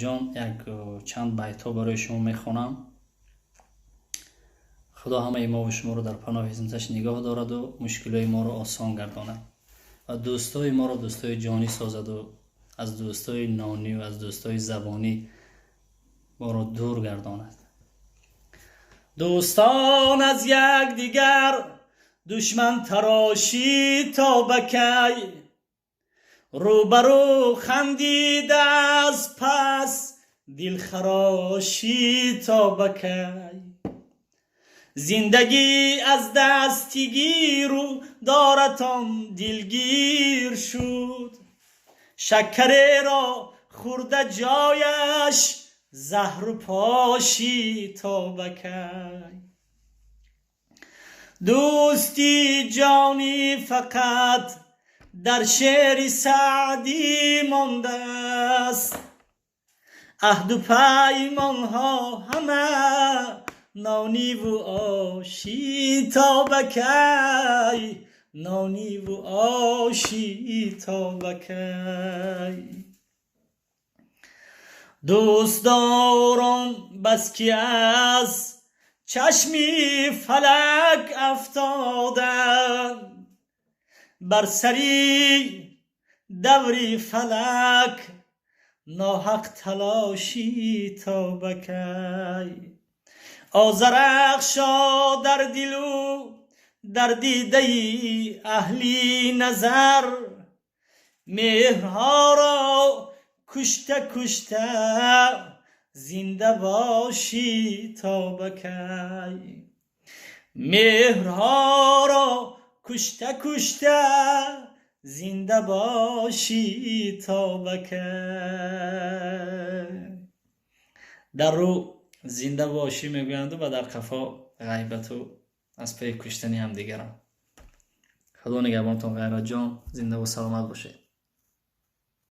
جان یک چند بیت ها برای شما میخوانم. خدا همه ما و شما رو در پناه عظمتش نگاه دارد و مشکلات ما رو آسان گرداند و دوستای ما رو دوستای جانی سازد و از دوستای نانی و از دوستای زبانی ما رو دور گرداند. دوستان از یک دیگر دشمن تراشی تا بکی، روبرو خندید از پس دل خراشی تا بکی. زندگی از دستگیر و دارتان دلگیر شد، شکره را خورده جایش زهر و پاشی تا بکی. دوستی جانی فقط در شعر سعدی مانده است، عهد و پیمان ها همه نانی و آشی تا بکی، نانی و آشی تا بکی. دوستداران بس که از چشمی فلک افتادند، بر سری دوری فلک ناحق تلاشی تا بکی. آذرخشا در دل و در دیده اهلی نظر، مهرها را کشته کشته زنده باشی تا بکی. مهرها را کشته کشته زنده باشی تا بکی. در رو زنده باشی میگویند و در قفا غیبت و از پی کشتنی هم دیگران. خدا نگهبانتان غیرت جان. زنده و سلامت باشید.